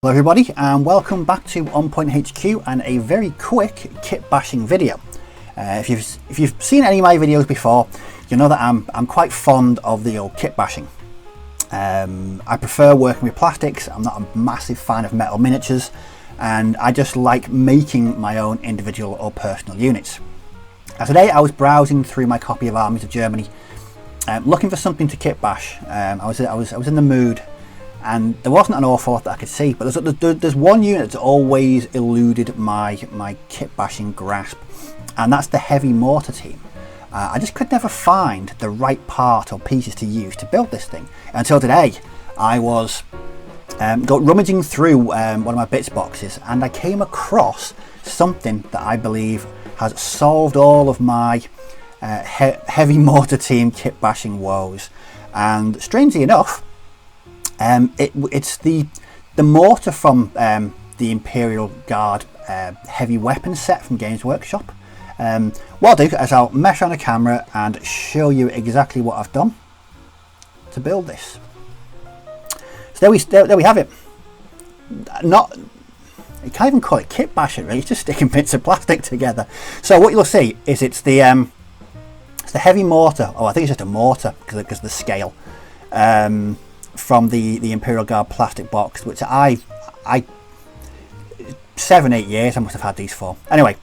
Hello everybody and welcome back to On Point HQ and a very quick kit bashing video. If you've seen any of my videos before, you know that I'm quite fond of the old kit bashing. I prefer working with plastics. I'm not a massive fan of metal miniatures, and I just like making my own individual or personal units. Now today I was browsing through my copy of Armies of Germany, looking for something to kit bash. I was in the mood. And there wasn't an awful lot that I could see, but there's one unit that's always eluded my kit bashing grasp, and that's the heavy mortar team. I just could never find the right part or pieces to use to build this thing until today. I was rummaging through one of my bits boxes, and I came across something that I believe has solved all of my heavy mortar team kit bashing woes. And strangely enough, it's the mortar from the Imperial Guard heavy weapons set from Games Workshop. What I'll do is I'll mesh on the camera and show you exactly what I've done to build this. So there we have it. You can't even call it kit bashing really, it's just sticking bits of plastic together. So what you'll see is it's the heavy mortar. Oh, I think it's just a mortar because of the scale. From the Imperial Guard plastic box, which I 7-8 years I must have had these for. Anyway,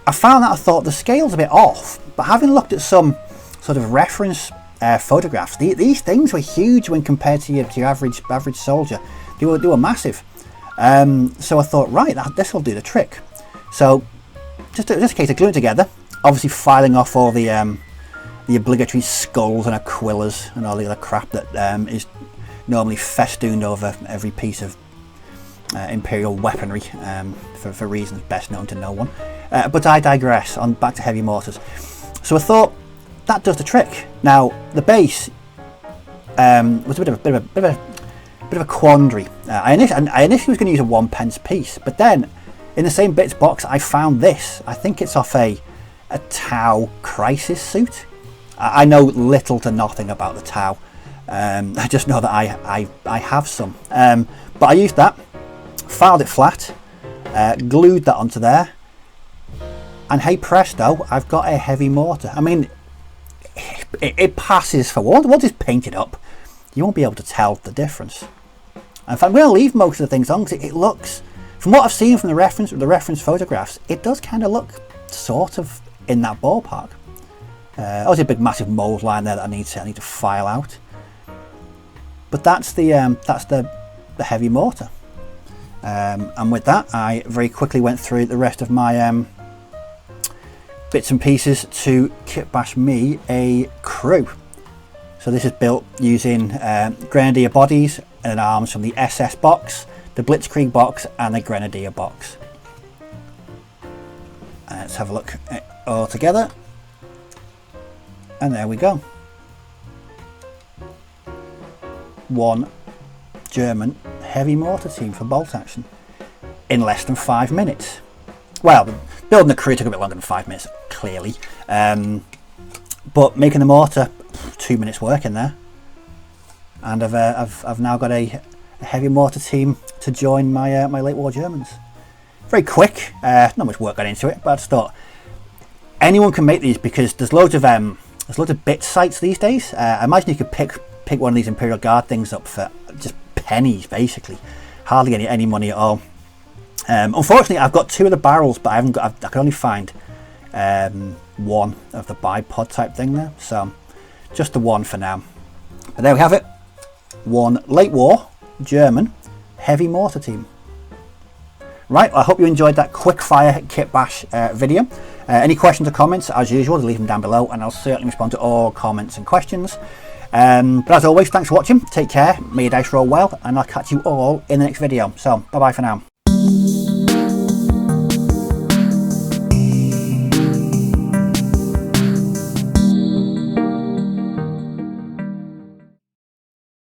I found that I thought the scale's a bit off, but having looked at some sort of reference photographs, these things were huge when compared to your average soldier. They were massive. So I thought, right, this will do the trick. So just a case of gluing it together, obviously filing off all the obligatory skulls and aquillas and all the other crap that is normally festooned over every piece of Imperial weaponry for reasons best known to no one. But I digress. On back to heavy mortars. So I thought that does the trick. Now the base was a bit of a quandary. I initially was going to use a 1p piece, but then in the same bits box I found this. I think it's off a Tau crisis suit. I know little to nothing about the Tau. I just know that I have some. But I used that, filed it flat, glued that onto there, and hey presto, I've got a heavy mortar. I mean, it passes for one. Once it's painted up, you won't be able to tell the difference. In fact, I'm going to leave most of the things on because it looks, from what I've seen from the reference photographs, it does kind of look sort of in that ballpark. Obviously a big massive mold line there that I need to file out, but that's the heavy mortar. And with that, I very quickly went through the rest of my bits and pieces to kit bash me a crew. So this is built using Grenadier bodies and arms from the SS box, the Blitzkrieg box, and the Grenadier box. Let's have a look at it all together. And there we go. One German heavy mortar team for bolt action in less than 5 minutes. Well, building the crew took a bit longer than 5 minutes, clearly. But making the mortar, 2 minutes work in there. And I've now got a heavy mortar team to join my late war Germans. Very quick, not much work got into it, but I just thought anyone can make these because there's loads of bit sites these days. I imagine you could pick one of these Imperial Guard things up for just pennies, basically. Hardly any money at all. Unfortunately, I've got 2 of the barrels, but I can only find one of the bipod type thing there. So just the one for now. But there we have it. One late war German heavy mortar team. Right, well, I hope you enjoyed that quick fire kit bash video. Any questions or comments, as usual, leave them down below and I'll certainly respond to all comments and questions. But as always, thanks for watching, take care, may your dice roll well, and I'll catch you all in the next video. So, bye bye for now.